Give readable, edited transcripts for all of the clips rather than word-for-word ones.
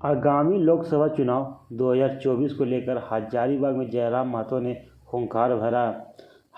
आगामी लोकसभा चुनाव 2024 को लेकर हजारीबाग में जयराम महतो ने हुंकार भरा।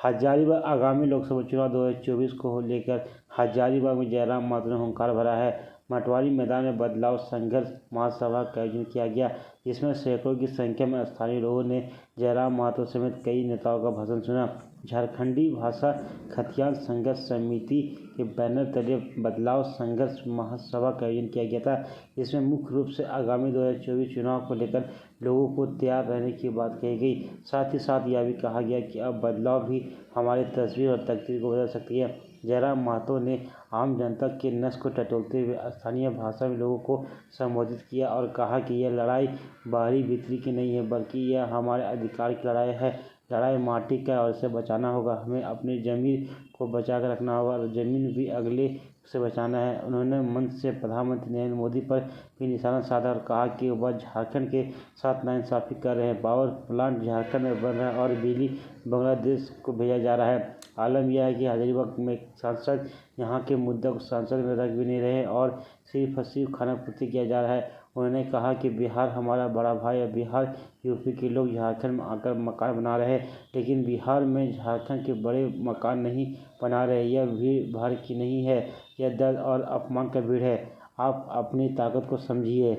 हजारीबाग आगामी लोकसभा चुनाव 2024 को लेकर हजारीबाग में जयराम महतो ने हुंकार भरा है। मटवारी मैदान में बदलाव संघर्ष महासभा का आयोजन किया गया, जिसमें सैकड़ों की संख्या में स्थानीय लोगों ने जयराम महतो समेत कई नेताओं का भाषण सुना। झारखंडी भाषा खतियान संघर्ष समिति के बैनर तले बदलाव संघर्ष महासभा का आयोजन किया गया था, जिसमें मुख्य रूप से आगामी 2024 चुनाव को लेकर लोगों को तैयार रहने की बात कही गई। साथ ही साथ यह भी कहा गया कि अब बदलाव भी हमारी तस्वीर और तकदीर को बदल सकती है। जयराम महतो ने आम जनता के नस को टटोलते हुए स्थानीय भाषा में लोगों को संबोधित किया और कहा कि यह लड़ाई बाहरी भीतरी की नहीं है, बल्कि यह हमारे अधिकार की लड़ाई है। लड़ाई माटी का और इसे बचाना होगा। हमें अपनी ज़मीन को बचा कर रखना होगा और ज़मीन भी अगले से बचाना है। उन्होंने मंच से प्रधानमंत्री नरेंद्र मोदी पर भी निशाना साधा और कहा कि वह झारखंड के साथ नाइंसाफ़ी कर रहे हैं। पावर प्लांट झारखंड में बन रहा है और बिजली बांग्लादेश को भेजा जा रहा है। आलम यह है कि हजारीबाग में सांसद यहाँ के मुद्दे को संसद में रख भी नहीं रहे और सिर्फ खानापूर्ति किया जा रहा है। उन्होंने कहा कि बिहार हमारा बड़ा भाई है। बिहार यूपी के लोग झारखंड में आकर मकान बना रहे हैं, लेकिन बिहार में झारखंड के बड़े मकान नहीं बना रहे। यह भीड़ भाड़ की नहीं है, यह दर्द और अपमान का भीड़ है। आप अपनी ताकत को समझिए।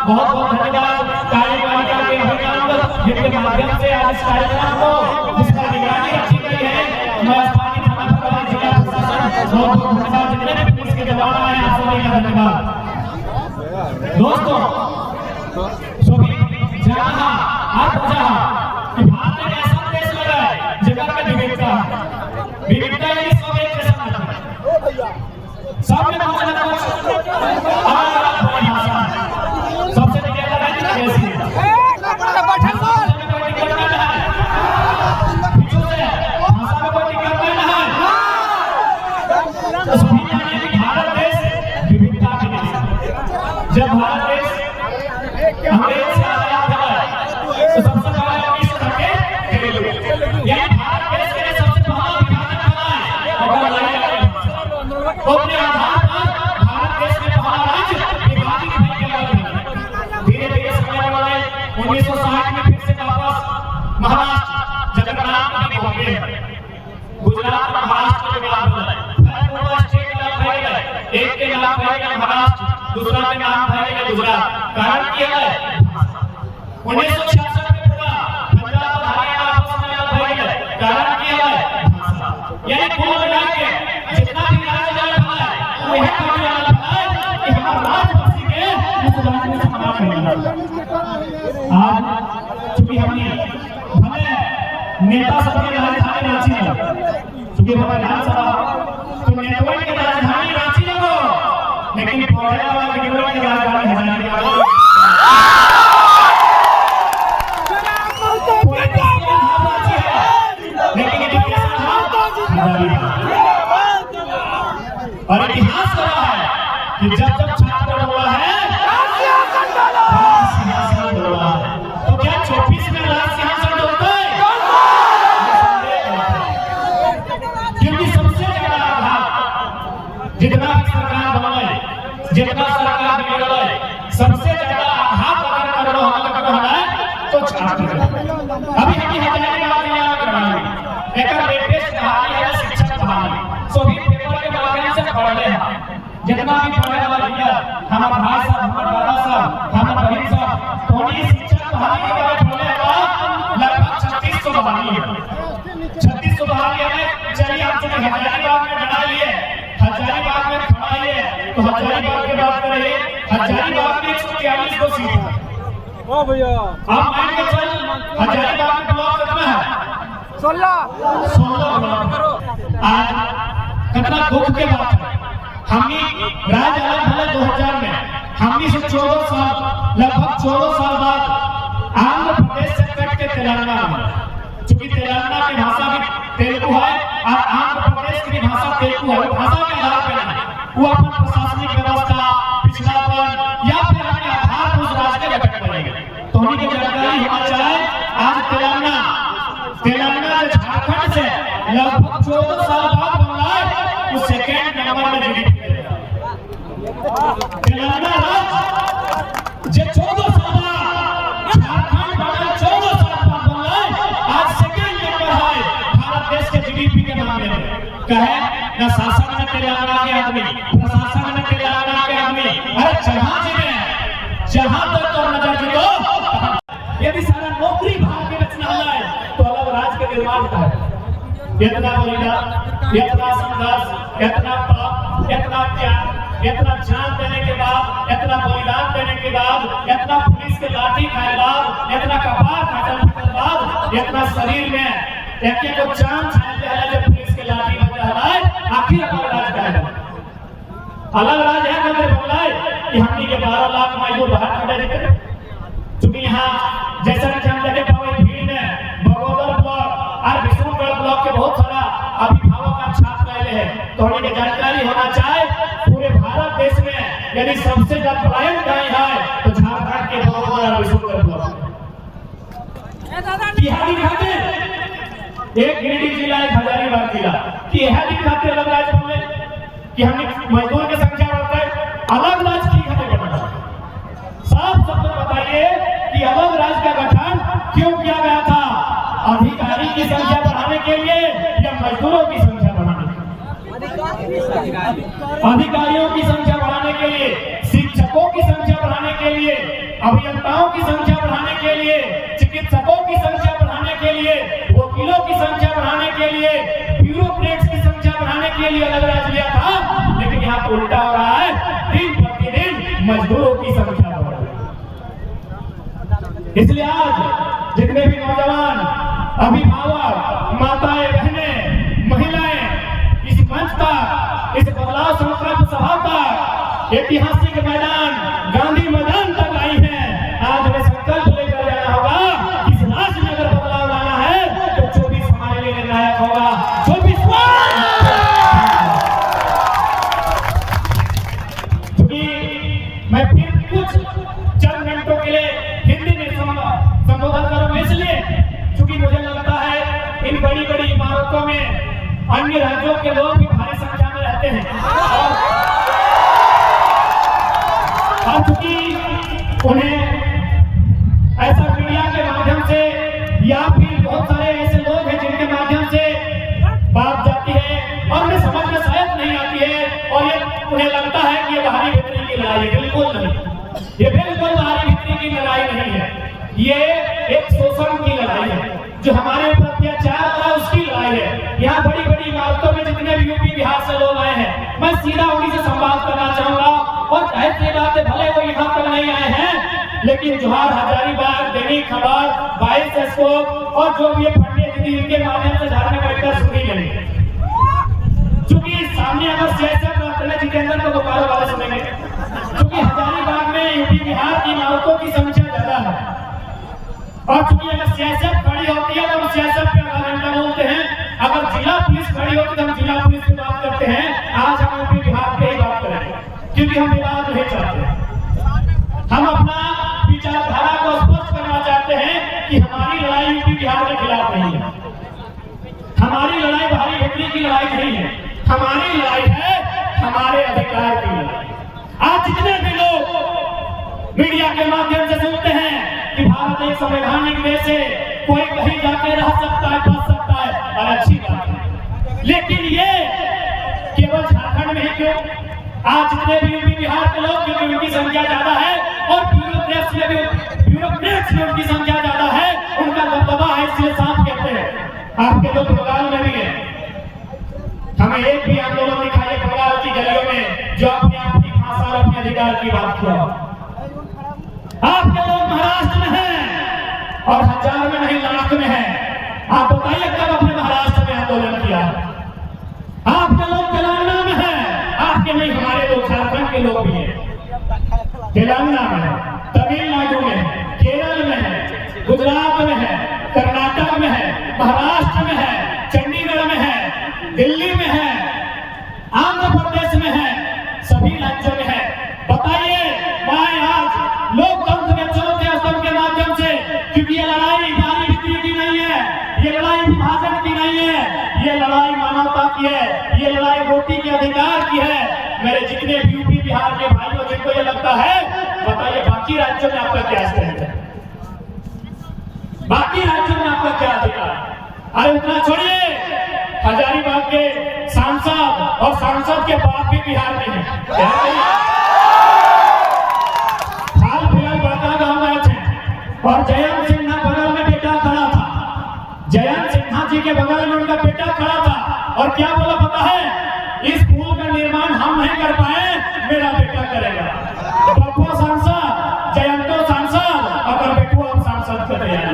बहुत धन्यवाद कार्यपालिका के अभिनंदन जिनके माध्यम से आज इस कार्यक्रम को जिसका निगरानी रखी गई है। मैं स्थानीय थाना प्रभारी जिला प्रशासन बहुत धन्यवाद जितने भी पुलिस के जवान आए आप सभी का धन्यवाद। दोस्तों सभी जहां आप जहां कि भारत एक ऐसा देश लगा है जगह में विविधता है, सब एक जैसा नहीं है। सब में कुछ ना कुछ अलग भाषा सबसे पहले कैसी है बैठल बोल भाषा में कोई दिक्कत नहीं है। तो सभी जाने कि भारत देश विविधता का देश है। जब भारत देश अंग्रेज से आजाद हुआ तो सबसे पहले विश्व के यानी भारत देश के सबसे महान विभाजन हुआ है और अपने आधार पर भारत देश में हमारा राज्य विभाजित नहीं किया गया। धीरे-धीरे समय वाले 1960 में फिर से वापस महाराष्ट्र जगन्नाथ में हो गए। गुजरात और महाराष्ट्र के विवाद हुआ है। पूरा स्टेट अलग हो गए। एक के नाम है महाराष्ट्र, दूसरा के नाम है गुजरात। कारण क्या है? 1966 में पूरा पंजाब और हरियाणा आपस में अलग हो गए। कारण क्या है? यानी कुल मिला के जितना भी राज्य है वो यह कहने वाला है कि हमारा राज्य के इस राज्य से समाप्त हो गया। आज चूंकि हमने भले नेता सबके राजधानी रांची है, चूंकि हमारे विधानसभा तो नेटवर्क की राजधानी रांची है वो, लेकिन पौड़े वाला नेटवर्क की राजधानी हजारीबाग है। और इतिहास रहा है कि जब जब छात्र हुआ है सिंहासन डोला है, तो क्या 24 में राज सिंहासन डोलता है? क्योंकि सबसे ज्यादा आघात जितना सरकार बनाए, जितना सरकार बिगड़े, सबसे ज्यादा आघात अगर करो हमारा है तो छात्र। अभी हम हजारीबाग में करवाएंगे एक लेटेस्ट कहानी पढ़ ले जितना भी पढ़ने वाला भैया हमारा भाई साहब हमारा दादा साहब हमारा बहन साहब थोड़ी शिक्षा बहाली के बारे पढ़ ले लगभग 3600 बहाली है 3600 बहाली है। चलिए आप चुके हजारीबाग में बना लिए हजारीबाग में खड़ा लिए तो हजारीबाग की बात करें हजारीबाग में 143 को सीट है। वाह भैया आप मान के चल हजारीबाग में ब्लॉक कितना है 16 ब्लॉक। आज कितना दुख के बात है हमने राज अलग भले 2000 में हमने से 14 साल लगभग 14 साल बाद आंध्र प्रदेश से कट के तेलंगाना में चूंकि तेलंगाना की भाषा भी तेलुगु है और आंध्र प्रदेश की भाषा तेलुगु है भाषा के आधार पर नहीं वो अपन प्रशासनिक व्यवस्था पिछड़ापन या फिर अपने आधार पर उस राज्य के घटक बनेंगे तो उन्हीं की जानकारी होना चाहिए। आज तेलंगाना जो झारखंड से लगभग 14 साल बाद बन रहा है वो सेकेंड नंबर में जीडीपी तेलंगाना राज्य जो 14 साल बाद झारखंड बना 14 साल बाद बन रहा है आज सेकेंड नंबर है भारत देश के जीडीपी के मामले में कहे न शासन में तेलंगाना के आदमी प्रशासन में तेलंगाना के आदमी अरे जहां तक तो नजर जुटो यदि सारा नौकरी भाग के बचना है तो अलग राज्य के निर्माण का है। इतना बलिदान इतना संघर्ष इतना पाप इतना त्याग इतना जान देने के बाद इतना बलिदान देने के बाद इतना पुलिस के लाठी खाए बाद इतना कपार काटने के बाद इतना शरीर में एक एक को जान छाने वाला जब पुलिस के लाठी बज रहा है आखिर अलग राज का है अलग राज है ना बोला है कि हमनी के 12 लाख मजदूर बाहर खड़े रहते क्योंकि यहाँ जैसा कि हम देखे पावे भीड़ में बगोदर ब्लॉक और विष्णुगढ़ ब्लॉक के बहुत सारा अभिभावक का छात्र रहे हैं तो उन्हें जानकारी होना चाहिए पूरे भारत देश में यदि सबसे ज्यादा पलायन कहीं है तो झारखंड के बगोदर और विष्णुगढ़ ब्लॉक बिहारी खाते एक गिरिडीह जिला एक हजारीबाग जिला कि यह दिखाते अलग राज्य बोले कि हमने मजदूर की संख्या बढ़ता है अलग राज्य की खाते बढ़ता साफ शब्द बताइए कि अलग राज्य का गठन क्यों किया गया था अधिकारी की संख्या बढ़ाने के लिए या मजदूरों की संख्या बढ़ाने के लिए अधिकारियों की संख्या बढ़ाने के लिए शिक्षकों की संख्या बढ़ाने के लिए अभियंताओं की संख्या बढ़ाने के लिए चिकित्सकों की संख्या बढ़ाने के लिए वकीलों की संख्या बढ़ाने के लिए ब्यूरोक्रेट्स की संख्या बढ़ाने के लिए अलग राज्य लिया था लेकिन यहाँ उल्टा हो रहा है दिन प्रतिदिन मजदूरों की संख्या बढ़ रही है। इसलिए आज जितने भी नौजवान अभिभावक माताएं बहनें महिलाएं इस मंच का इस बदलाव संकल्प सभा का ऐतिहासिक मैदान गांधी मैदान तक आई है आज हमें संकल्प लेकर जाना होगा इस राष्ट्र में अगर बदलाव लाना है तो 24 हमारे लिए निर्णायक होगा 24 क्योंकि मैं फिर कुछ चंद मिनटों के लिए हिंदी में संबोधन करूंगा इसलिए क्योंकि मुझे लगता है इन बड़ी बड़ी इमारतों में अन्य राज्यों के लोग भी भारी संख्या में रहते हैं और चूंकि उन्हें ऐसा मीडिया के माध्यम से या फिर बहुत सारे ऐसे लोग हैं जिनके माध्यम से बात जाती है और उन्हें समझ में शायद नहीं आती है और ये उन्हें लगता है कि ये बाहरी भीतरी की लड़ाई है बिल्कुल नहीं ये बिल्कुल बाहरी भीतरी की लड़ाई नहीं है ये एक शोषण की लड़ाई है जो हमारे ऊपर अत्याचार हो रहा है उसकी लड़ाई है। यहाँ बड़ी बड़ी इमारतों में जितने भी यूपी बिहार से लोग आए हैं मैं सीधा उन्हीं से संवाद करना चाहूंगा और जाहिर सी बात है भले वो यहाँ तक नहीं आए हैं लेकिन जोहार हजारीबाग दैनिक खबर 22 एस्कोप और जो भी पंडित जी इनके माध्यम से घर में बैठकर सुनी लेंगे क्योंकि सामने अगर सियासत में जितेंद्र को बोकारो वाले सुनेंगे क्योंकि हजारीबाग में यूपी बिहार की इमारतों की संख्या ज्यादा है और चूंकि अगर सियासत खड़ी होती है तो हम सियासत पे आधा घंटा बोलते हैं अगर जिला पुलिस खड़ी होती है तो हम जिला पुलिस की बात करते हैं आज हम यूपी बिहार पे ही बात करेंगे क्योंकि हम विवाद नहीं चाहते हम अपना विचारधारा को स्पष्ट करना चाहते हैं कि हमारी लड़ाई यूपी बिहार के खिलाफ नहीं है हमारी लड़ाई भारी भीतरी की लड़ाई नहीं है हमारी लड़ाई है हमारे अधिकार की लड़ाई। आज जितने भी लोग मीडिया के माध्यम से सुनते हैं कि भारत एक संवैधानिक देश है कोई कहीं जाके रह सकता है बच सकता है और अच्छी बात है लेकिन ये केवल झारखंड में ही क्यों? आज जितने भी यूपी बिहार के लोग, क्योंकि उनकी संख्या ज्यादा है और ब्यूरोक्रेट्स में उनकी संख्या ज्यादा है, उनका दबदबा है, इसलिए साफ कहते हैं। आपके लोग बंगाल में भी है, हमें एक भी आंदोलन दिखाइए बंगाल की गलियों में जो अपने आप की भाषा और अपने अधिकार की बात किया। आपके लोग महाराष्ट्र में हैं और हजार में नहीं लाख में हैं। आप बताइए कब अपने महाराष्ट्र में आंदोलन किया? आपके लोग तेलंगाना में हैं, आपके नहीं, हमारे लोग झारखंड के लोग भी हैं, तेलंगाना में है, तमिलनाडु में है, केरल में है, गुजरात में है, कर्नाटक में है, महाराष्ट्र में है, चंडीगढ़ में है, दिल्ली में है, आंध्र प्रदेश में है, सभी राज्यों में है। बताइए मैं आज लोकतंत्र के चौथे स्तंभ के माध्यम से, क्योंकि ये लड़ाई जाति बिक्री की नहीं है, ये लड़ाई विभाजन की नहीं है, ये लड़ाई मानवता की है, ये लड़ाई रोटी के अधिकार की है। मेरे जितने भी यूपी बिहार के भाइयों जिनको ये लगता है, बताइए बाकी राज्यों में आपका क्या स्टैंड है? बाकी राज्यों में आपका क्या अधिकार? अरे उतना छोड़िए, हजारीबाग के सांसद और सांसद के बाप भी बिहार में हैं। हाल फिलहाल बड़का गांव गए थे और जयंत सिन्हा बगल में बेटा खड़ा था, जयंत सिन्हा जी के बगल में उनका बेटा खड़ा था और क्या बोला पता है? इस पुल का निर्माण हम नहीं कर पाए, मेरा बेटा करेगा। बप्पो सांसद, जयंतो सांसद, अगर बेटू हम सांसद की तैयारी में।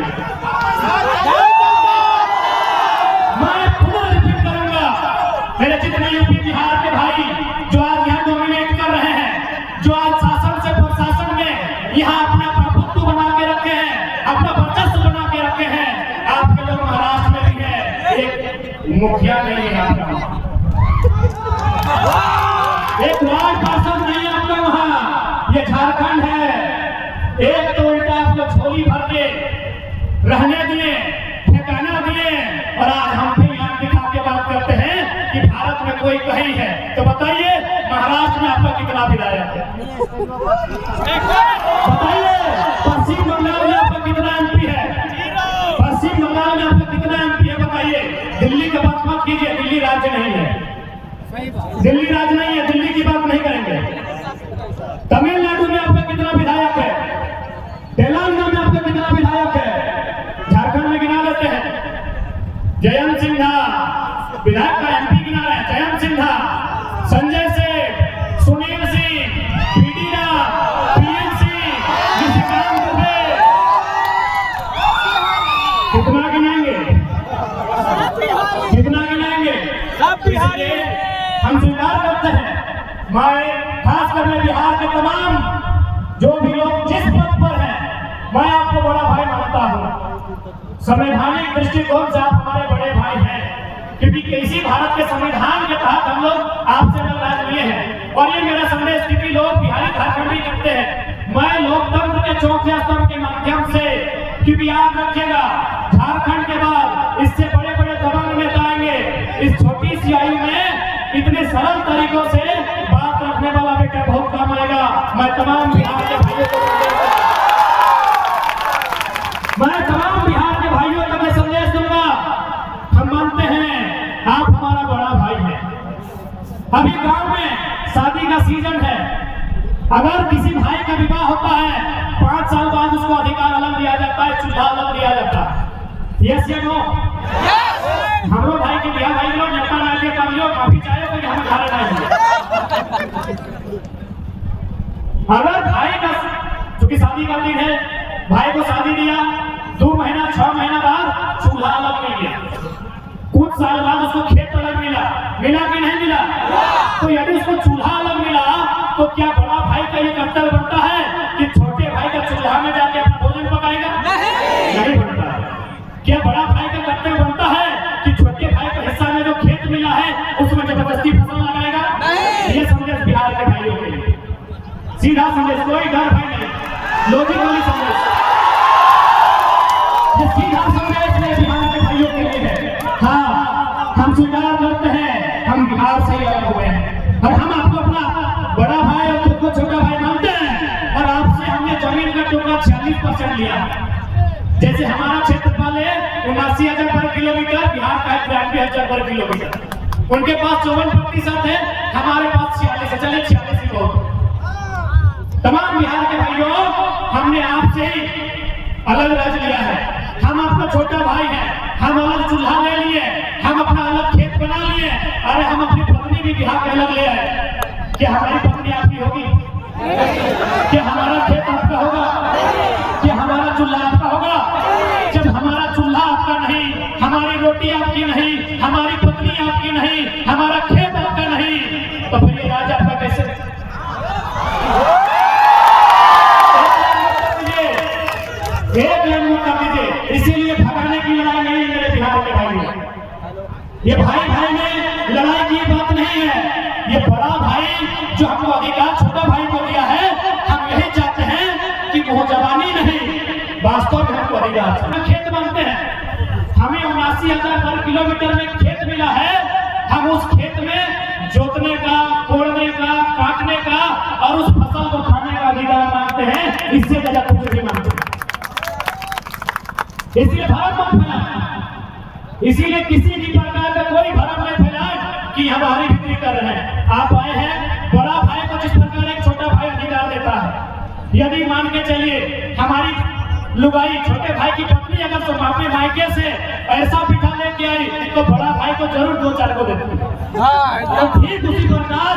मैं पुनः रिपीट करूंगा, मेरे जितने यूपी बिहार के भाई जो आज यहाँ डोमिनेट कर रहे हैं, जो आज शासन से प्रशासन में यहाँ अपना प्रभुत्व बना के रखे हैं, अपना वर्चस्व बना के रखे हैं, आपके लोग महाराष्ट्र में भी है, एक मुखिया नहीं है आपका, एक वार्ड पार्षद नहीं है आपका वहां, ये झारखंड है। एक तो उल्टा आपको झोली भर के रहने दिए, ठिकाना दिए और आज हम भी यहाँ दिखा के बात करते हैं कि भारत में कोई कहीं है। तो बताइए महाराष्ट्र में आपका कितना विधायक है? बताइए पश्चिम बंगाल में आपका कितना एमपी है? पश्चिम बंगाल में आपका कितना एमपी है? बताइए। दिल्ली की बात मत कीजिए, दिल्ली राज्य नहीं है, दिल्ली राज्य नहीं है, दिल्ली की बात नहीं करेंगे। तमिलनाडु में आपका कितना विधायक है? तेलंगाना में आपका कितना विधायक है? झारखंड में गिना लेते हैं। जयंत सिन्हा विधायक का एमपी गिना रहे हैं, जयंत सिन्हा, संजय सेठ, सुनील सिंह, पीडी राव, पीएन सिंह, निशिकांत दुबे, कितना गिनाएंगे? कितना गिनाएंगे? हम स्वीकार करते हैं, मैं खासकर मैं बिहार के तमाम जो भी लोग जिस पद पर हैं, मैं आपको बड़ा भाई मानता हूं। संवैधानिक दृष्टिकोण से आप हमारे बड़े भाई हैं, क्योंकि किसी भारत के संविधान के तहत हम लोग आपसे मिलकर लिए हैं और ये मेरा संदेश क्योंकि लोग बिहारी झारखंडी करते हैं। मैं लोकतंत्र के चौथे स्तंभ के माध्यम से, क्योंकि याद रखिएगा झारखंड के बाद इससे बड़े बड़े दबंग नेता आएंगे, इस छोटी सी आयु में इतने सरल तरीकों से बात रखने वाला बेटा बहुत काम आएगा। मैं तमाम बिहार के भाइयों को मैं संदेश दूंगा, हम मानते हैं आप हमारा बड़ा भाई है। अभी गांव में शादी का सीजन है, अगर किसी भाई का विवाह होता है 5 साल बाद उसको अधिकार अलग दिया जाता है, चूल्हा अलग दिया जाता है। यस या नो? हम लोग भाई के बिहार भाई लोग नेता नालिए कर लियो, काफी चाहे तो हम घर नहीं। अगर भाई का चूंकि शादी का दिन है, भाई को शादी दिया, 2 महीना 6 महीना बाद चूल्हा अलग मिल गया, कुछ साल बाद उसको खेत अलग मिला कि नहीं मिला? तो यदि उसको चूल्हा अलग मिला तो क्या बड़ा भाई का ये कर्तव्य बनता है कि छोटे भाई का चूल्हा में जाके अपना भोजन पकाएगा? नहीं बनता है। क्या बड़ा भाई का कर्तव्य बनता है कि छोटे भाई के हिस्सा में जो खेत मिला है उसमें जबरदस्ती फसल लगाएगा? ये संदेश बिहार के भाइयों के लिए सीधा संदेश, कोई डर भाई नहीं, लॉजिकली संदेश, ये सीधा संदेश है बिहार के भाइयों के लिए है। हाँ, हम स्वीकार करते हैं हम बिहार से ही अलग हुए हैं और हम आपको अपना बड़ा भाई और खुद को छोटा भाई मानते हैं और आपसे हमने जमीन का टुकड़ा 46% लिया। जैसे हमारा क्षेत्रफल है 79,000 वर्ग किलोमीटर, बिहार का 92,000 वर्ग किलोमीटर। उनके पास 54% है, हमारे पास 46 है। चले 46 ही बहुत। तमाम बिहार के भाइयों, हमने आपसे ही अलग रज लिया है। हम आपका छोटा भाई हैं, हम अलग चूल्हा ले लिए, हम अपना अलग खेत बना लिए। अरे हम अपनी पत्नी भी बिहार के अलग ले आए। क्या हमारी पत्नी आपकी होगी? क्या हमारा खेत आपका होगा? क्या हमारा चूल्हा आपका होगा? जब हमारा चूल्हा आपका नहीं, हमारी रोटी आपकी नहीं, हमारी पत्नी आपकी नहीं, हमारा खेत आपका नहीं, तो फिर ये राज आपका कैसे? एक लाइन मौका दीजिए। इसीलिए भगाने की लड़ाई नहीं मेरे बिहार के भाई, ये भाई भाई में लड़ाई की बात नहीं है। ये बड़ा भाई जो हमको अधिकार छोटा भाई को दिया है, हम यही चाहते हैं कि वो जवानी नहीं, वास्तव में हमको अधिकार। खेत बनते हैं, हमें 79,000 किलोमीटर में खेत मिला है। हम उस खेत में जोतने का, कोड़ने का, काटने का और उस फसल को खाने का अधिकार मांगते हैं। इससे ज्यादा कुछ नहीं मांगते। इसलिए भ्रम मत फैलाएं, इसीलिए किसी भी प्रकार का कोई भ्रम नहीं फैलाएं कि हमारी बिक्री कर रहे हैं। आप आए हैं, बड़ा भाई को जिस प्रकार एक छोटा भाई अधिकार देता है, यदि मान के चलिए हमारी लुगाई छोटे भाई की पत्नी अगर अपने मायके से ऐसा पिठा लेके आई तो बड़ा भाई को जरूर 2-4 को देती है। तो ठीक उसी प्रकार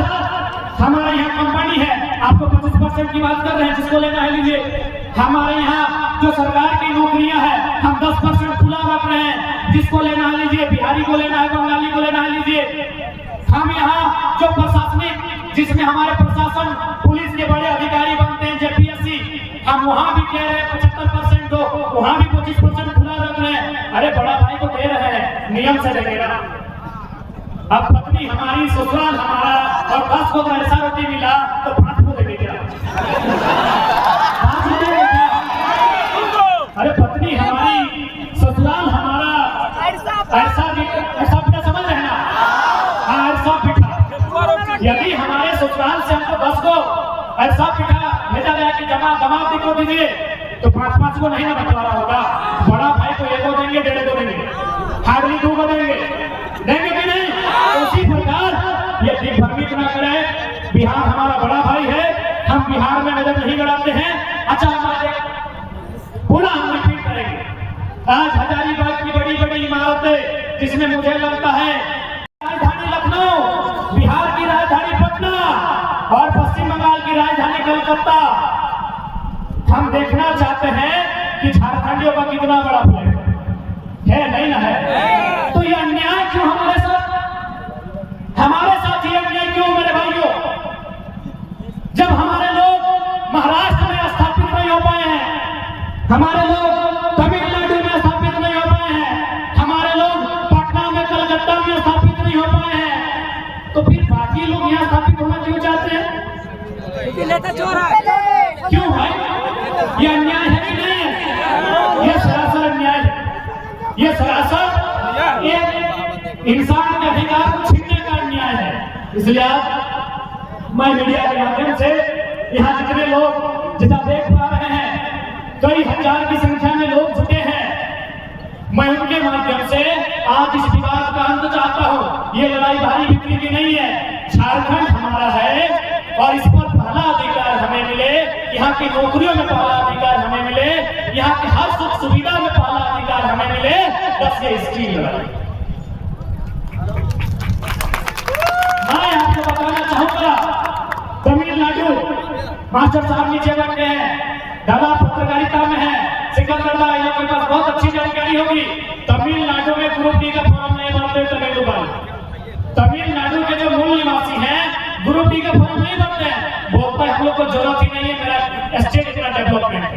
हमारे यहाँ कंपनी है, आपको 25% की बात कर रहे हैं, जिसको लेना है लीजिए। हमारे यहाँ जो सरकार की नौकरियां हैं, हम 10% खुला रख रहे हैं, जिसको लेना है लीजिए। बिहारी को लेना है, बंगाली को लेना है लीजिए। हम यहाँ जो प्रशासनिक, जिसमें हमारे प्रशासन पुलिस के बड़े अधिकारी बनते हैं, जेपीएससी, हम वहाँ भी कह रहे हैं 75% दो, वहाँ भी 25% खुला रख रहे हैं। अरे बड़ा भाई को दे रहे हैं, नियम से देंगे ना। अब पत्नी हमारी, ससुराल हमारा, और 10 को ऐसा रोटी मिला तो 5 को देंगे क्या? अरे पत्नी हमारी, ससुराल हमारा, ऐसा पिठा समझ रहे ना? हाँ, ऐसा पिठा। यदि हमारे ससुराल से हमको 10 को ऐसा पिठा भेजा गया कि दमाद को दीजिए, तो 5-5 को नहीं ना बंटवारा होगा। बड़ा भाई को 1 को देंगे, 1.5 को देंगे, हार्डली 2 को देंगे कि नहीं? उसी प्रकार ये दिग्भ्रमित ना करें। बिहार हमारा बड़ा भाई है, हम बिहार में नजर नहीं गड़ाते हैं। अच्छा, पुनः हम रिपीट करेंगे। आज हजारीबाग की बड़ी बड़ी इमारतें, जिसमें मुझे लगता है राजधानी लखनऊ, बिहार की राजधानी पटना और पश्चिम बंगाल की राजधानी कलकत्ता, हम देखना चाहते हैं कि झारखंडियों का कितना बड़ा फ्लैट है, नहीं ना है? तो ये अन्याय क्यों हमारे साथ ये अन्याय क्यों मेरे भाइयों? जब हमारे लोग महाराष्ट्र में स्थापित नहीं हो पाए हैं, हमारे लोग तमिलनाडु में स्थापित नहीं हो पाए हैं, हमारे लोग पटना में, कलकत्ता में स्थापित नहीं हो पाए हैं, तो फिर बाकी लोग यहाँ स्थापित होना क्यों चाहते हैं? क्यों भाई? ये अन्याय है कि नहीं है? ये सरासर अन्याय है। ये सरासर एक इंसान के अधिकार को छीनने का अन्याय है। इसलिए आज मैं मीडिया के माध्यम से यहाँ जितने लोग जितना देख पा रहे हैं, कई हजार की संख्या में लोग जुटे हैं, मैं उनके माध्यम से आज इस विवाद का अंत चाहता हूँ। ये लड़ाई भारी बिक्री की नहीं है। झारखंड हमारा है और इस पर पहला अधिकार हमें मिले, यहाँ की नौकरियों में पहला अधिकार हमें मिले, यहाँ की हर सुख सुविधा में पहला अधिकार हमें मिले। बस ये इसकी लड़ाई। मैं आपको बताना चाहूंगा, तमिलनाडु मास्टर साहब नीचे बैठे हैं, दादा पत्रकारिता में है, सिकंदर के पास बहुत अच्छी जानकारी होगी। तमिलनाडु में ग्रुप डी का फॉर्म नहीं भरते तमिलनाडु के जो मूल निवासी हैं, ग्रुप डी का फॉर्म नहीं भरते हैं, बोलते हैं हम लोग को जरूरत ही नहीं है, मेरा स्टेट इतना डेवलपमेंट है।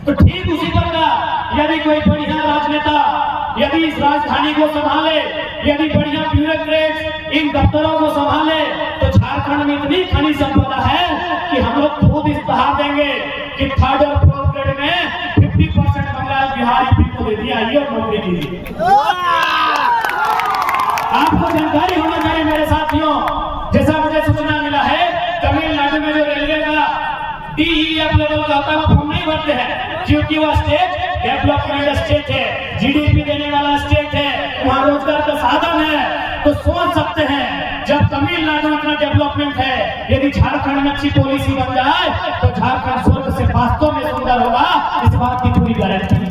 तो ठीक उसी प्रकार यदि कोई बढ़िया राजनेता यदि इस राजधानी को संभाले, यदि बढ़िया ब्यूरोक्रेट इन दफ्तरों को संभाले, तो झारखंड में इतनी खनिज संपदा है कि हम लोग खुद इस्तेहार देंगे कि 3rd और 4th ग्रेड में 50% बंगाल बिहार यूपी को दे दिया। ये नौकरी कीजिए। आपको जानकारी होना चाहिए मेरे साथियों, जैसा मुझे सूचना मिला है, तमिलनाडु में जो रेलवे का DEF लेवल का आता है वो फॉर्म नहीं भरते हैं, क्योंकि वह स्टेट डेवलपमेंट स्टेट है, GDP देने वाला स्टेट है, वहाँ रोजगार का साधन है। तो सोच सकते करते हैं जब तमिलनाडु इतना डेवलपमेंट है, यदि झारखंड में अच्छी पॉलिसी बन जाए तो झारखंड स्वर्ग से वास्तव में सुंदर होगा, इस बात की पूरी गारंटी है।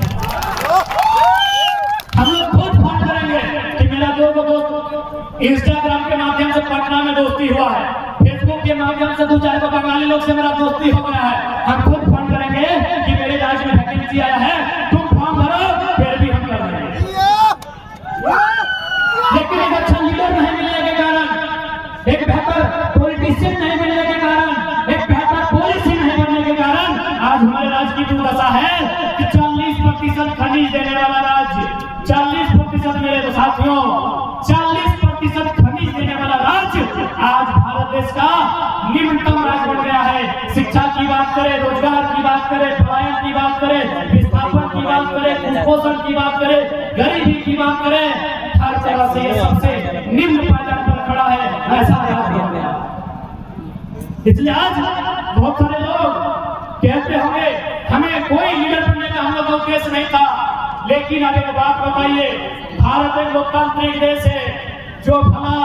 हम लोग खुद फोन करेंगे कि मेरा दो दोस्त इंस्टाग्राम के माध्यम से पटना में दोस्ती हुआ है, फेसबुक के माध्यम से 2-4 बंगाली लोग से मेरा दोस्ती हो गया है। हम खुद फोन करेंगे कि मेरे राज्य में वैकेंसी आया है, तुम फॉर्म भरो, फिर भी हम कर देंगे। लेकिन एक अच्छा लीडर नहीं मिलने के कारण, एक बेहतर पॉलिटिशियन नहीं मिलने के कारण, एक बेहतर पॉलिसी नहीं बनने के कारण आज हमारे राज्य की दुर्दशा है कि 40% खनिज देने वाला राज्य, 40% मेरे साथियों, 40% खनिज देने वाला राज्य आज भारत देश का निम्नतम राज्य बन गया है। शिक्षा की बात करें, रोजगार की बात करें, पलायन की बात करें, विस्थापन की बात करें, कुपोषण की बात करें, गरीबी की बात करें, हर तरह से ये सबसे निम्न पायदान पर खड़ा है, ऐसा राज्य बन गया। इसलिए आज बहुत सारे लोग कहते होंगे हमें कोई लीडर बनने का हम लोग का उद्देश्य नहीं था, लेकिन अब एक बात बताइए, भारत एक लोकतांत्रिक देश है, जो भला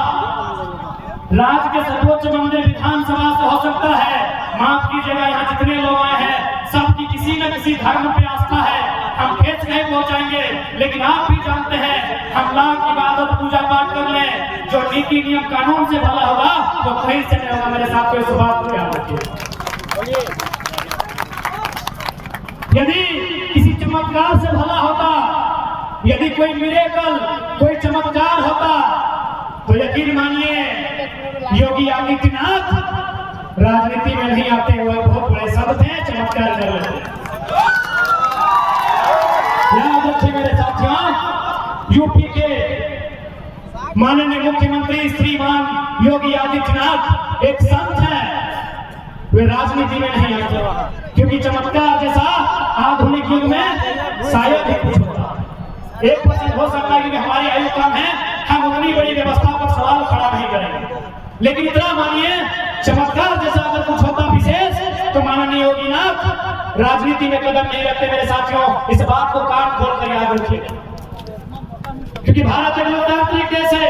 राज्य के सर्वोच्च मंदिर विधानसभा से हो सकता है। माफ कीजिएगा, यहाँ जितने लोग आए हैं सबकी किसी न किसी धर्म पे आस्था है, हम खेत नहीं पहुंचाएंगे, लेकिन आप भी जानते हैं हम लाख इबादत पूजा पाठ कर ले, जो नीति नियम कानून से भला होगा तो कहीं से नहीं होगा। मेरे साथ इस बात को याद रखिए। यदि किसी चमत्कार से भला होता, यदि कोई मिरेकल, कोई चमत्कार होता, तो यकीन मानिए योगी आदित्यनाथ राजनीति में नहीं आते हुए बहुत बड़े शब्द हैं, चमत्कार कर रहे हैं। याद रखिए मेरे साथियों, यूपी के माननीय मुख्यमंत्री श्रीमान योगी आदित्यनाथ एक संत हैं, वे राजनीति में नहीं आते, क्योंकि चमत्कार जैसा आधुनिक युग में शायद ही कुछ होता। 1% हो सकता है कि हमारी आयु कम है, हम उतनी बड़ी व्यवस्था पर सवाल खड़ा नहीं करेंगे, लेकिन इतना मानिए चमत्कार जैसा अगर कुछ होता विशेष तो माननीय योगीनाथ राजनीति में कदम नहीं रखते। मेरे साथियों, इस बात को कान खोल कर याद रखिए, क्योंकि भारत एक लोकतांत्रिक देश है।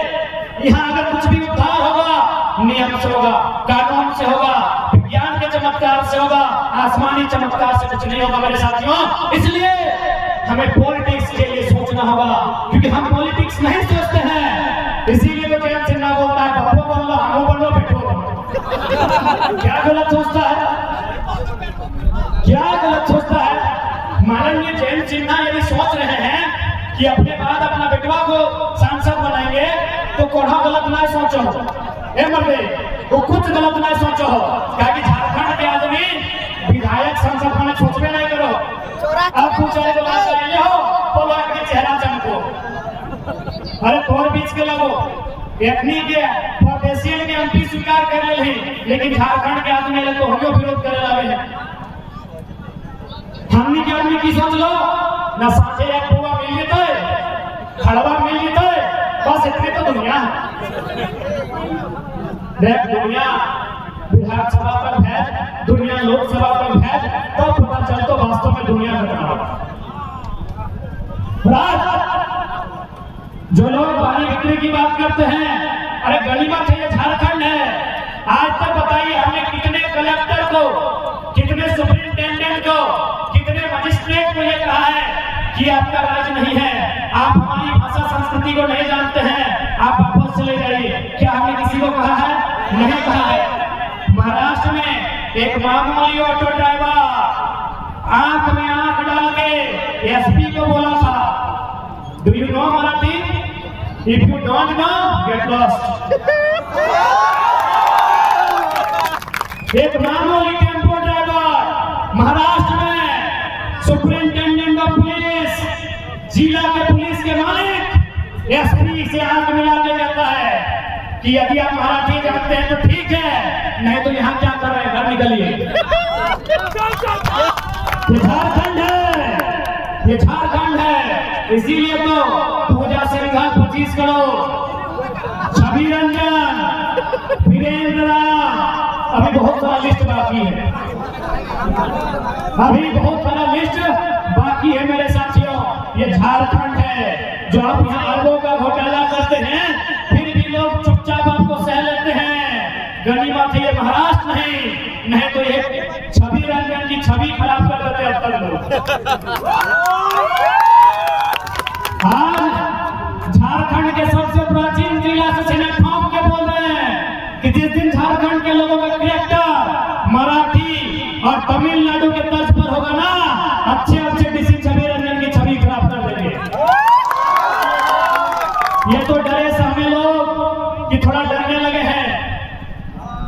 यहाँ अगर कुछ भी उद्धार होगा नियम से होगा, कानून से होगा, विज्ञान के चमत्कार से होगा, आसमानी चमत्कार से कुछ नहीं होगा मेरे साथियों। इसलिए हमें पॉलिटिक्स के लिए सोचना होगा, क्योंकि हम पॉलिटिक्स नहीं सोचते हैं। इसीलिए तो जयंत सिन्हा बोलता है बब्बो बोल लो, हमो बोल लो, बेटो बोल लो। क्या गलत सोचता है, क्या गलत सोचता है? माननीय जयंत सिन्हा यदि सोच रहे हैं कि अपने बाद अपना बेटवा को सांसद बनाएंगे तो कोढ़ा गलत ना सोचो, ए मर्दे, वो कुछ गलत ना सोचो, क्योंकि झारखंड के आदमी विधायक सांसद बने सोचबे नहीं करो। अब पूछे तो बात करेंगे हो बोलो अपने चेहरा चमको, अरे तोर बीच के लोगो एखनी के परदेशियन के एमपी स्वीकार कर ले ही, लेकिन झारखंड के आदमी ले तो हमें विरोध करे लावे हैं। हमनी के आदमी की सोच लो ना, साथे एक बुआ मिल जेते, खड़वा मिल जेते, बस इतने तो दुनिया है। देख दुनिया विधानसभा पर भेज, दुनिया लोकसभा पर भेज, तो पता चल तो वास्तव में दुनिया घटना। जो लोग भारी बिक्री की बात करते हैं, अरे गलीमत है, ये झारखंड है। आज तक बताइए हमने कितने कलेक्टर को, कितने सुप्रिंटेंडेंट को, कितने मजिस्ट्रेट को ये कहा है कि आपका राज नहीं है, आप हमारी भाषा संस्कृति को नहीं जानते हैं, आप वापस चले जाइए। क्या हमने किसी को कहा है? नहीं कहा है। महाराष्ट्र में एक मामूली ऑटो ड्राइवर आंख में आंख डाल के एसपी को बोला था, do you know Marathi? If you don't know get lost. एक मामूली टेम्पो ड्राइवर महाराष्ट्र में सुप्रिंटेंडेंट ऑफ पुलिस, जिला के पुलिस के मालिक एसपी से आंख मिला के कहता है कि यदि आप मराठी जानते हैं तो ठीक है, नहीं तो यहाँ क्या कर रहे हैं, घर निकलिए। ये झारखंड है, ये झारखंड है। इसीलिए तो पूजा सिंघल 25 करोड़, छवि रंजन, वीरेंद्र, अभी बहुत सारा लिस्ट बाकी है, अभी बहुत सारा लिस्ट बाकी है मेरे साथियों। ये झारखंड है, जो आप यहाँ अरबों का घोटाला करते हैं, फिर भी लोग चुपचाप नहीं तो ये छवि रंजन की छवि खराब कर देते अब तक लोग। आज झारखंड के सबसे प्राचीन जिला से सीने ठोक के बोल रहे हैं कि जिस दिन झारखंड के लोगों का कैरेक्टर मराठी और तमिलनाडु के तर्ज पर होगा ना, अच्छे डीसी छवि रंजन की छवि खराब कर देंगे। ये तो डरे से हमें लोग कि थोड़ा डरने लगे हैं,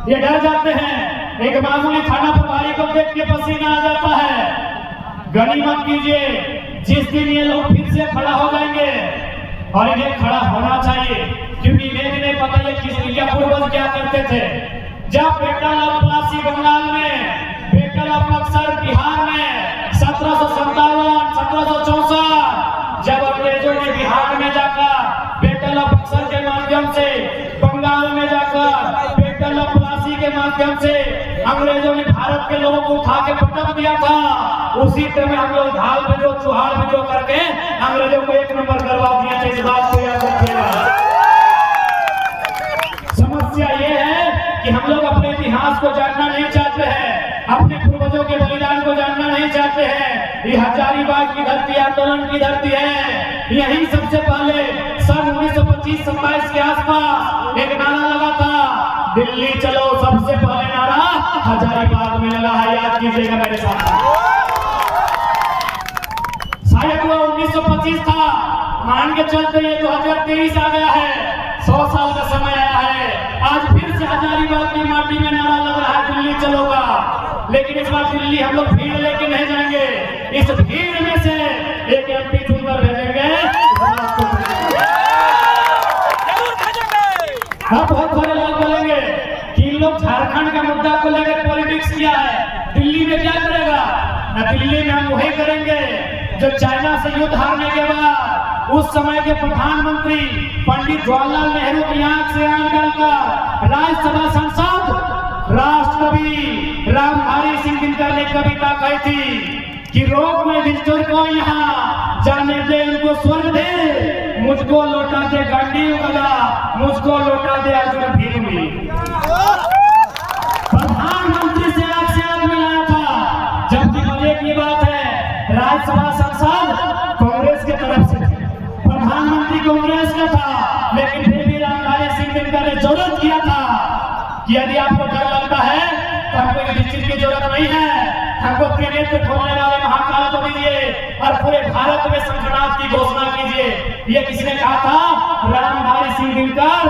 ये डर जाते हैं। एक मामूली थाना प्रभारी को देख के पसीना आ जाता है। गनीमत कीजिए जिस दिन ये लोग फिर से खड़ा हो जाएंगे, और इन्हें खड़ा होना चाहिए, क्योंकि इन्हें भी नहीं पता ये किस क्या पूर्वज क्या करते थे। जब पेट्रोल और प्लासी बंगाल में, पेट्रोल और बक्सर बिहार में 1757, 1764 जब अंग्रेजों ने बिहार में जाकर पेट्रोल और बक्सर के माध्यम से, बंगाल में जाकर पेट्रोल और प्लासी के माध्यम से अंग्रेजों ने भारत के लोगों को उठा के पटक दिया था, उसी तरह हम लोग ढाल भेजो चुहाड़ भेजो करके अंग्रेजों को एक नंबर करवा दिया था। इस बात को याद रखिएगा। समस्या ये है कि हम लोग अपने इतिहास को जानना नहीं चाहते हैं, अपने पूर्वजों के बलिदान को जानना नहीं चाहते हैं। ये हजारीबाग की धरती आंदोलन की धरती है। यही सबसे पहले सन 1925-27 के आसपास एक नारा लगा था, दिल्ली चलो। सबसे पहले नारा हजारीबाग में लगा है, याद कीजिएगा मेरे साथ। शायद वो 1925 था, मान के चलते ये 2023 आ गया है, 100 साल का समय आया है। आज फिर से हजारीबाग की माटी में नारा लग रहा है, दिल्ली चलो का। लेकिन इस बार दिल्ली हम लोग भीड़ लेके नहीं जाएंगे, इस भीड़ में से एक एमपी चुनकर भेजेंगे। अब बहुत सारे लोग बोलेंगे कि इन लोग झारखंड का मुद्दा को लेकर पॉलिटिक्स किया है, दिल्ली में क्या करेगा? ना, दिल्ली में हम वही करेंगे जो चाइना से युद्ध हारने के बाद उस समय के प्रधानमंत्री पंडित जवाहरलाल नेहरू की आंख से आंख डालकर राज्यसभा सांसद राष्ट्रकवि रामधारी सिंह दिनकर ने कविता कही थी कि रोक में दिलचोर को यहाँ जाने दे, उनको स्वर्ग दे, मुझको लौटा दे गांधी गदा, मुझको लौटा दे अर्जुन भीम। प्रधानमंत्री से आंख से आंख मिलाया था। जब मजे की बात है, राज्यसभा सांसद कांग्रेस के तरफ से थे, प्रधानमंत्री कांग्रेस का था, लेकिन फिर भी रामधारी सिंह दिनकर ने जरूरत किया था कि यदि आपको डर लगता है तो हमको डिस्ट्रिक्ट की जरूरत नहीं है, हमको ट्रेनें पे खोलने वाले महाकाल को दीजिए और पूरे भारत में संघनाथ की घोषणा कीजिए। ये किसने कहा था? रामधारी सिंह दिनकर,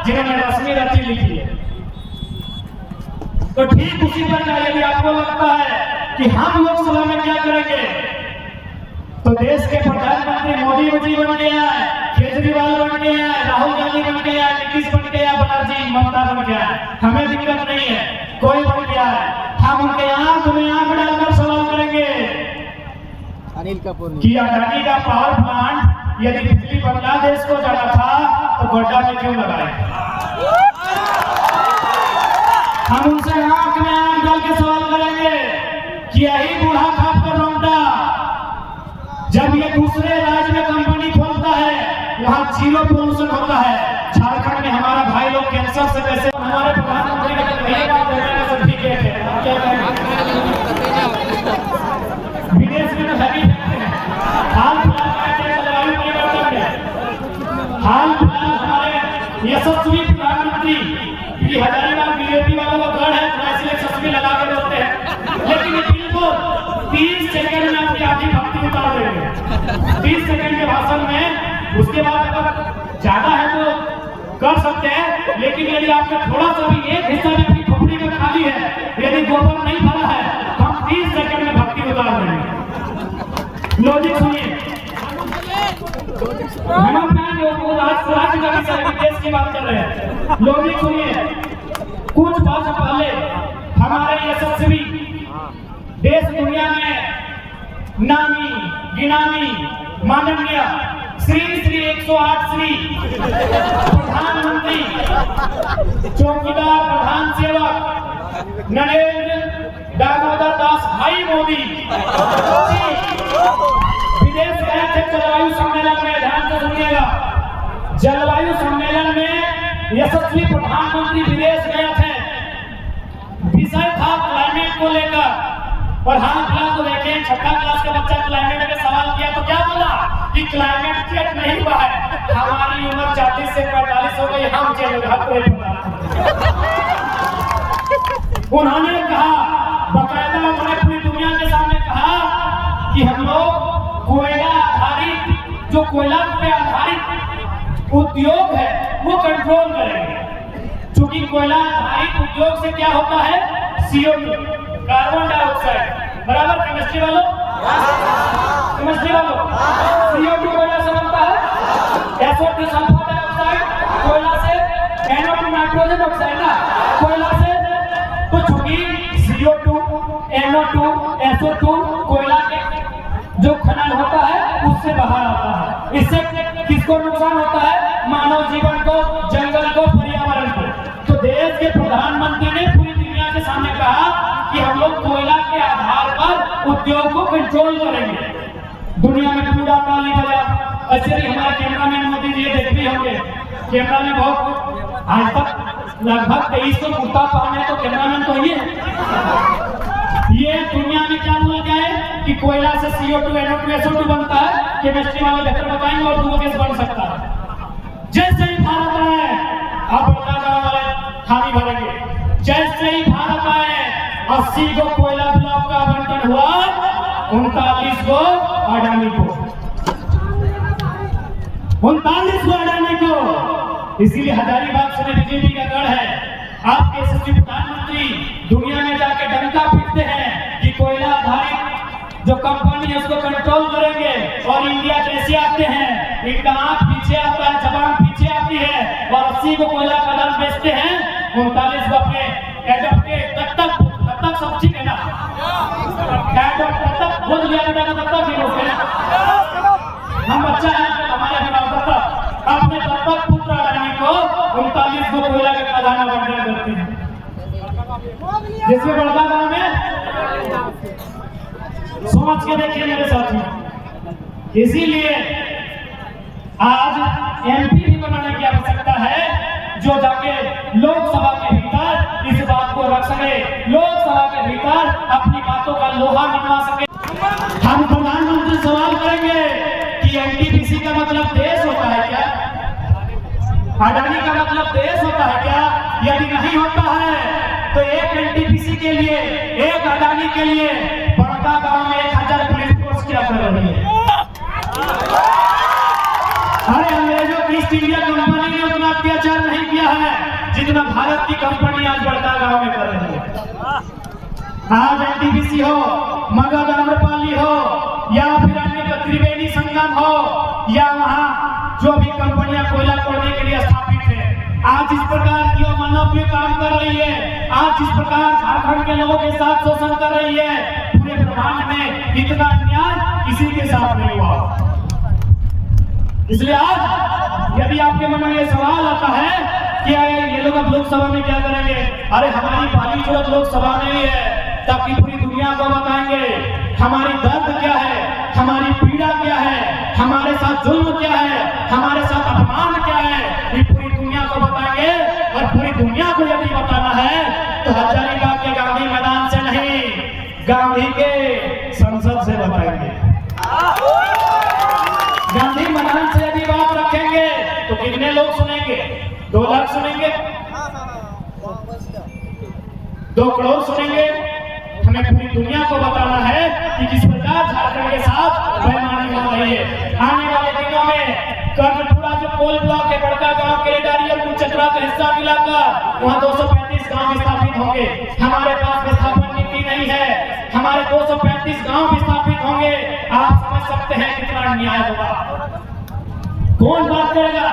जिन्होंने रश्मि रति लिखी है। तो ठीक उसी प्रकार यदि आपको लगता है कि हम लोकसभा में क्या करेंगे, तो देश के प्रधानमंत्री मोदी जी बन गया है, केजरीवाल बन गया है, राहुल गांधी बन गया है, नीतीश बन गया, बनर्जी ममता बन गया है, हमें दिक्कत नहीं है, कोई बन गया है। हम उनके आंख में आंख डालकर सवाल करेंगे अनिल कपूर कि अडानी का पावर प्लांट यदि बिजली बांग्लादेश को जाना था तो गोड्डा में क्यों लगाए? हम उनसे आंख में आंख डाल के सवाल करेंगे कि यही बूढ़ा खाप कर रोंगटा जब ये दूसरे राज्य में कंपनी खोलता है, वहाँ 0 पोल्यूशन होता है। झारखंड में हमारा भाई लोग कैंसर से कैसे, हमारे प्रधानमंत्री का सर्टिफिकेट है, विदेश में तो सभी हाल जलवायु परिवर्तन में हाल हमारे यशस्वी प्रधानमंत्री की हजारीबाग बीजेपी वालों का गढ़ है, इसलिए चश्मे लगा के बोलते हैं, लेकिन ये बिल्कुल 30 सेकंड में आपकी आधी भक्ति उतार देंगे। 30 सेकंड के भाषण में, उसके बाद अगर ज्यादा है तो कर सकते हैं, लेकिन यदि आपका थोड़ा सा भी एक हिस्सा भी आपकी खोपड़ी में खाली है, यदि गोबर नहीं भरा है, तो हम 30 सेकंड में भक्ति उतार देंगे। लॉजिक सुनिए, हम राज्य का भी देश की बात कर रहे हैं। लॉजिक सुनिए, कुछ वर्ष पहले हमारे यशस्वी देश दुनिया में नामी गिनामी माननीय श्री 108 श्री प्रधानमंत्री चौकीदार प्रधान सेवक नरेंद्र दामोदर दास भाई मोदी विदेश गए थे जलवायु सम्मेलन में। ध्यान से सुनिएगा, जलवायु सम्मेलन में यशस्वी प्रधानमंत्री विदेश गए थे, विषय था को लेकर। और हाँ क्लास को देखें, छठा क्लास का बच्चा क्लाइमेट का सवाल किया तो क्या बोला कि क्लाइमेट चेंज नहीं हुआ है, हमारी उम्र 40 से 45 हो गई, हम चेंज उन्होंने कहा, बकायदा उन्होंने पूरी दुनिया के सामने कहा कि हम लोग कोयला आधारित, जो कोयला पे आधारित उद्योग है वो कंट्रोल करेंगे। क्योंकि कोयला आधारित उद्योग से क्या होता है, CO2 कार्बन डाइऑक्साइड, बराबर केमिस्ट्री वालों, केमिस्ट्री वालों, CO2 कोयला से बनता है, SO2 सल्फर डाइऑक्साइड कोयला से, NO2 नाइट्रोजन ऑक्साइड ना कोयला से। तो चूंकि CO2, NO2, SO2 कोयला के जो खनन होता है उससे बाहर आता है। इससे किसको नुकसान होता है, मानव जीवन को, जंगल को, पर्यावरण को। तो देश के प्रधानमंत्री ने पूरी दुनिया के सामने कहा कि हम लोग कोयला के आधार पर उद्योग को कंट्रोल करेंगे। दुनिया में पूरा ताली बजा। ऐसे ही हमारे कैमरामैन मोदी जी देखते होंगे, कैमरा में बहुत आज तक लगभग 2300 कुर्ता पहने, तो कैमरामैन तो ये दुनिया में क्या बोला गया है कि कोयला से CO2, NO2, SO2 बनता है। केमिस्ट्री वाले बेहतर बताएंगे और दूसरों कैसे बन सकता है। जैसे ही भारत आए, आप बता वाले खाली भरेंगे, जैसे ही भारत आए 80 को कोयला ब्लॉक का आवंटन हुआ, 39 को अडानी को, 39 को अडानी को। इसीलिए हजारीबाग से बीजेपी का गढ़ है। आपके यशस्वी प्रधानमंत्री दुनिया में जाके डंका पीटते हैं कि कोयला आधारित जो कंपनी है उसको कंट्रोल करेंगे, और इंडिया कैसे आते हैं, इनका आंख पीछे आता है, जबान पीछे आती है, और 80 को कोयला का दाम बेचते हैं, 39 को अपने एडॉप्टेड, तब तक सब ठीक है ना, एडॉप्ट तब तक बोल लिया बेटा, तब तक ही होते हैं, हम बच्चा है हमारे तब तक अपने तब तक पुत्र अडानी को 39 को कोयला का खजाना बंटन करते हैं। जिसमें बड़का गांव में समझ के देखिए मेरे साथी। इसीलिए आज MP भी बनाने की आवश्यकता है, जो जाके लोकसभा के भीतर इस बात को रख सके, लोकसभा के भीतर अपनी बातों का लोहा मनवा सके। हम प्रधानमंत्री सवाल करेंगे कि NTPC का मतलब देश होता है क्या, अडानी का मतलब देश होता है क्या? यदि नहीं होता है तो एक NTPC के लिए, एक अडानी के लिए बड़का गांव में 1000 पुलिस फोर्स क्या कर रही है? अरे अंग्रेजों की ईस्ट इंडिया कंपनी ने उतना अत्याचार नहीं किया है जितना भारत की कंपनी आज बड़का गांव में कर रही है। आज NTPC हो, मगध आम्रपाली हो, या फिर अन्य त्रिवेणी संगम हो, या वहां जो भी कंपनियां कोयला तोड़ने के लिए स्थापित है, आज इस प्रकार की मानव पे काम कर रही है, आज इस प्रकार झारखंड के लोगों के साथ शोषण कर रही है, पूरे ब्रह्मांड में इतना अन्याय किसी के साथ नहीं हुआ। इसलिए आज यदि आपके मन में ये सवाल आता है कि ये लोग अब लोकसभा में क्या करेंगे, अरे हमारी पहली जरूरत लोकसभा में ही है, ताकि पूरी दुनिया को बताएंगे हमारी दर्द क्या है, हमारी पीड़ा क्या है, हमारे साथ जुल्म क्या है, हमारे साथ अपमान क्या है, ये पूरी दुनिया को बताएंगे। और पूरी दुनिया को यदि बताना है तो हजारीबाग के गांधी मैदान से नहीं, गांधी के संसद से बताएंगे। गांधी मैदान से यदि बात रखेंगे तो कितने लोग सुनेंगे? 2 लाख सुनेंगे, 2 करोड़ सुनेंगे। हमें पूरी दुनिया को बताना है कि किस प्रकार झारखंड के साथ बेईमानी हो रही है। आने वाले दिनों में कर्णपुरा जो कोल ब्लॉक है, बड़का गांव, केरेडारी और कुचत्रा का हिस्सा मिलाकर वहां 235 गांव स्थापित होंगे। हमारे पास विस्थापन नीति नहीं है, हमारे 235 गांव स्थापित होंगे। आप समझ सकते हैं कितना अन्याय होगा। कौन बात करेगा?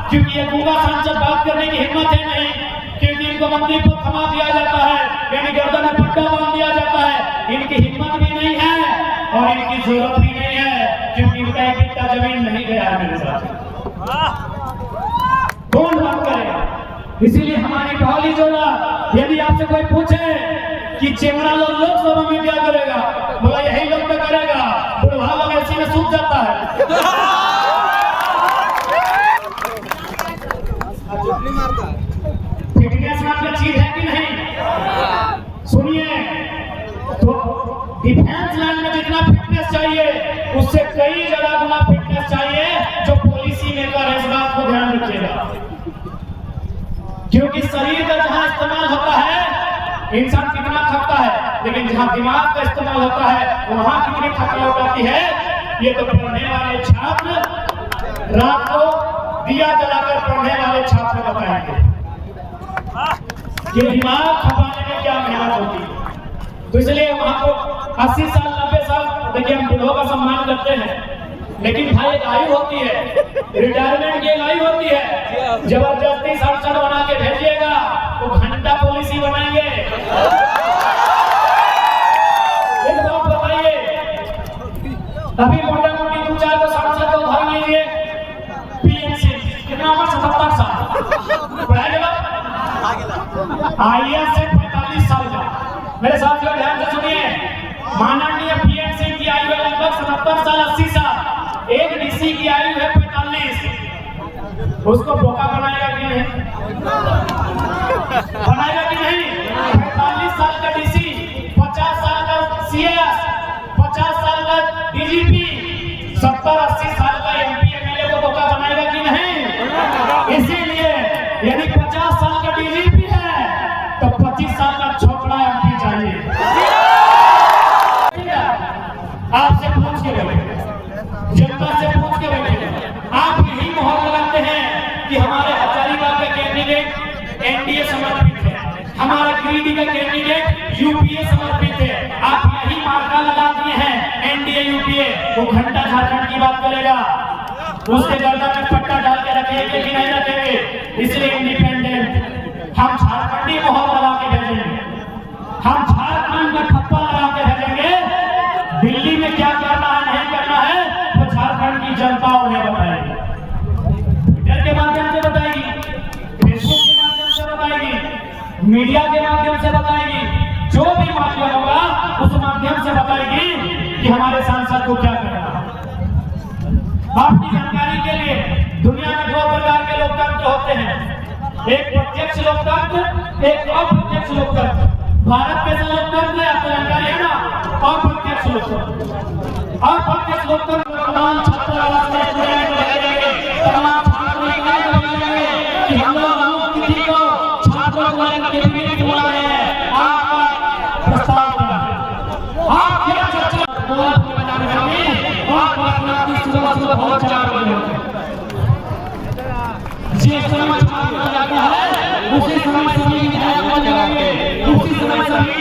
क्योंकि ये गूंगा सांसद बात करने की हिम्मत है नहीं, क्योंकि इनको मंत्री पर थमा दिया जाता है, यानी गर्दन में पट्टा बांध दिया जाता है। इनकी हिम्मत भी नहीं है और इनकी जरूरत भी नहीं है, क्योंकि इनका एक इतना जमीन नहीं गया है मेरे साथ। कौन बात करेगा? इसीलिए हमारी पहली जरूरत, यदि आपसे कोई पूछे कि चेमरा लोग लोकसभा में क्या करेगा, बोला यही लोग तो करेगा, बुढ़वा लोग ऐसी में सूख जाता है। फिटनेस नाम की चीज है कि नहीं? सुनिए, डिफेंस लाइन में जितना फिटनेस चाहिए उससे कई ज्यादा गुना फिटनेस चाहिए जो पॉलिसी मेकर है, इस बात को ध्यान रखिएगा। क्योंकि शरीर का जहां इस्तेमाल होता है इंसान कितना थकता है, लेकिन जहां दिमाग का इस्तेमाल होता है वहां कितनी थकावट आती है, ये तो पढ़ने वाले छात्र रात को दिया जलाकर पढ़ने वाले छात्र बताएंगे कि दिमाग खपाने में क्या मेहनत होती है। तो इसलिए वहां को 80 साल 90 साल, देखिए हम बूढ़ों का सम्मान करते हैं, लेकिन भाई एक आयु होती है, रिटायरमेंट की एक आयु होती है। जबरदस्ती सांसद बना के भेजिएगा तो घंटा पॉलिसी बनाएंगे। एक बात बताइए, अभी मोटा मोटी 2-4 को सांसद को धर लीजिए, पीएमसी कितना उम्र 77 साल पढ़ाएगा, आईएएस से 45 साल का। मेरे साथियों ध्यान से सुनिए, माननीय पीएमसी की आयु है लगभग 77 साल 80 साल, एक डीसी की आयु है 45। उसको बोका बनाएगा कि नहीं? बनाएगा कि नहीं? 45 साल का डीसी, 50 साल का सीएस, 50 साल का डीजीपी, 70-80 साल का एमपी एमएलए को बोका बनाएगा कि नहीं? इसीलिए यदि 50 साल का डीजीपी है तो 25 साल का छोकरा एमपी चाहिए। आपसे पूछ के बैठे, जनता से पूछ के बैठे, आप यही मोहर लगाते हैं कि हमारे हजारीबाग का कैंडिडेट एनडीए समर्पित है, हमारा गिरिडीह का कैंडिडेट यूपीए समर्पित है। आप यही मार्का लगा दिए हैं एनडीए यूपीए, वो घंटा झारखंड की बात करेगा, उसके गर्दन में पट्टा डाल के रखेंगे कि नहीं रखेंगे। इसलिए इंडिपेंडेंट हम झारखंडी मोहर लगा के भेजेंगे, हम झारखंड में ठप्पा लगा के भेजेंगे। दिल्ली में क्या करना है नहीं करना है तो झारखंड की जनता उन्हें बताएगी, ट्विटर के माध्यम से बताएगी, फेसबुक के माध्यम से बताएगी, मीडिया के माध्यम से बताएगी, जो भी माध्यम होगा उस माध्यम से बताएगी कि हमारे सांसद को क्या करना है। आपकी जानकारी के लिए दुनिया में 2 प्रकार के लोकतंत्र होते हैं, एक प्रत्यक्ष लोकतंत्र, एक अप्रत्यक्ष लोकतंत्र। भारत के लोकतंत्र आपको जानकारी है ना, अप्रत्यक्ष लोकतंत्र। अप्रत्यक्ष लोकतंत्र तमाम छात्रावास में स्टूडेंट को लगाएंगे, तमाम छात्रों को लगाएंगे कि हम लोग किसी को छात्रों को लेकर मीटिंग बुला रहे हैं, आपका प्रस्ताव क्या है, आप क्या चर्चा सुबह बहुत 4 बजे जिस समय जाता है उसी समय सभी विधायक को लगाएंगे, उसी समय सभी